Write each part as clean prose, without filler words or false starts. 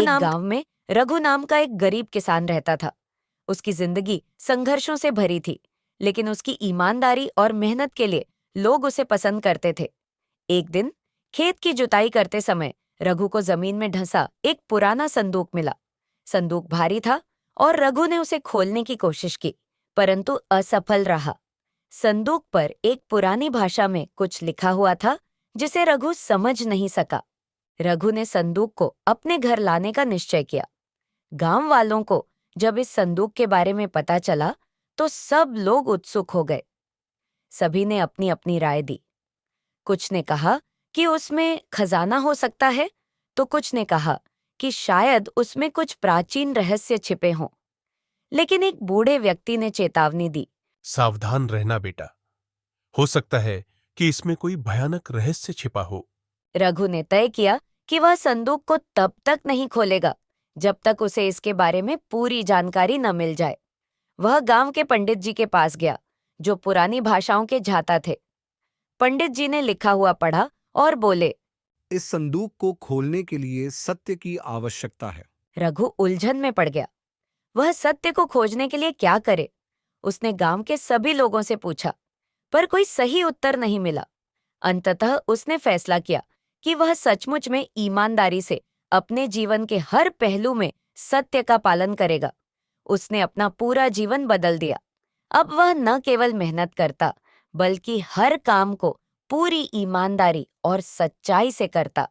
एक गांव में रघु नाम का एक गरीब किसान रहता था। उसकी जिंदगी संघर्षों से भरी थी, लेकिन उसकी ईमानदारी और मेहनत के लिए लोग उसे पसंद करते थे। एक दिन खेत की जुताई करते समय रघु को जमीन में ढंसा एक पुराना संदूक मिला। संदूक भारी था और रघु ने उसे खोलने की कोशिश की, परंतु असफल रहा। संदूक पर एक पुरानी भाषा में कुछ लिखा हुआ था, जिसे रघु समझ नहीं सका। रघु ने संदूक को अपने घर लाने का निश्चय किया। गांव वालों को जब इस संदूक के बारे में पता चला, तो सब लोग उत्सुक हो गए। सभी ने अपनी अपनी राय दी। कुछ ने कहा कि उसमें खजाना हो सकता है, तो कुछ ने कहा कि शायद उसमें कुछ प्राचीन रहस्य छिपे हों। लेकिन एक बूढ़े व्यक्ति ने चेतावनी दी। सावधान रहना बेटा, हो सकता है कि इसमें कोई भयानक रहस्य छिपा हो। रघु ने तय किया कि वह संदूक को तब तक नहीं खोलेगा जब तक उसे इसके बारे में पूरी जानकारी न मिल जाए। वह गांव के पंडित जी के पास गया, जो पुरानी भाषाओं के झाता थे। पंडित जी ने लिखा हुआ पढ़ा और बोले, इस संदूक को खोलने के लिए सत्य की आवश्यकता है। रघु उलझन में पड़ गया। वह सत्य को खोजने के लिए क्या करे? उसने गांव के सभी लोगों से पूछा, पर कोई सही उत्तर नहीं मिला। अंततः उसने फैसला किया कि वह सचमुच में ईमानदारी से अपने जीवन के हर पहलू में सत्य का पालन करेगा। उसने अपना पूरा जीवन बदल दिया। अब वह न केवल मेहनत करता, बल्कि हर काम को पूरी ईमानदारी और सच्चाई से करता।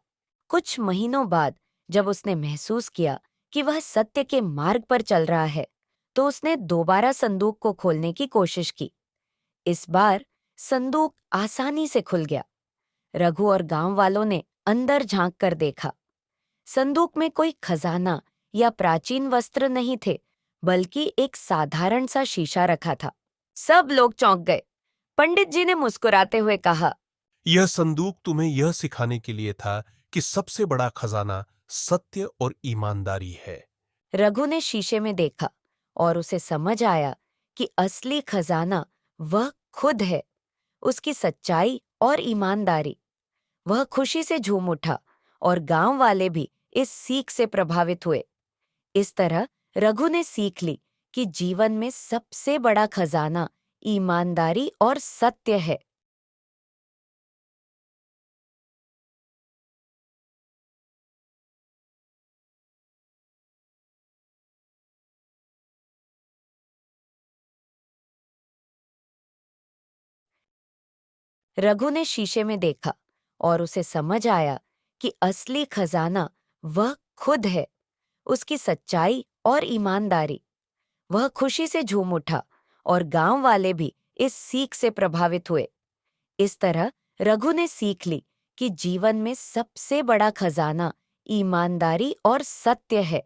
कुछ महीनों बाद जब उसने महसूस किया कि वह सत्य के मार्ग पर चल रहा है, तो उसने दोबारा संदूक को खोलने की कोशिश की। इस बार संदूक आसानी से खुल गया। रघु और गांव वालों ने अंदर झांक कर देखा। संदूक में कोई खजाना या प्राचीन वस्त्र नहीं थे, बल्कि एक साधारण सा शीशा रखा था। सब लोग चौंक गए। पंडित जी ने मुस्कुराते हुए कहा, यह संदूक तुम्हें यह सिखाने के लिए था कि सबसे बड़ा खजाना सत्य और ईमानदारी है। रघु ने शीशे में देखा और उसे समझ आया कि असली खजाना वह खुद है, उसकी सच्चाई और ईमानदारी। वह खुशी से झूम उठा और गांव वाले भी इस सीख से प्रभावित हुए। इस तरह रघु ने सीख ली कि जीवन में सबसे बड़ा खजाना ईमानदारी और सत्य है। रघु ने शीशे में देखा और उसे समझ आया कि असली खजाना वह खुद है, उसकी सच्चाई और ईमानदारी। वह खुशी से झूम उठा और गांव वाले भी इस सीख से प्रभावित हुए। इस तरह रघु ने सीख ली कि जीवन में सबसे बड़ा खजाना ईमानदारी और सत्य है।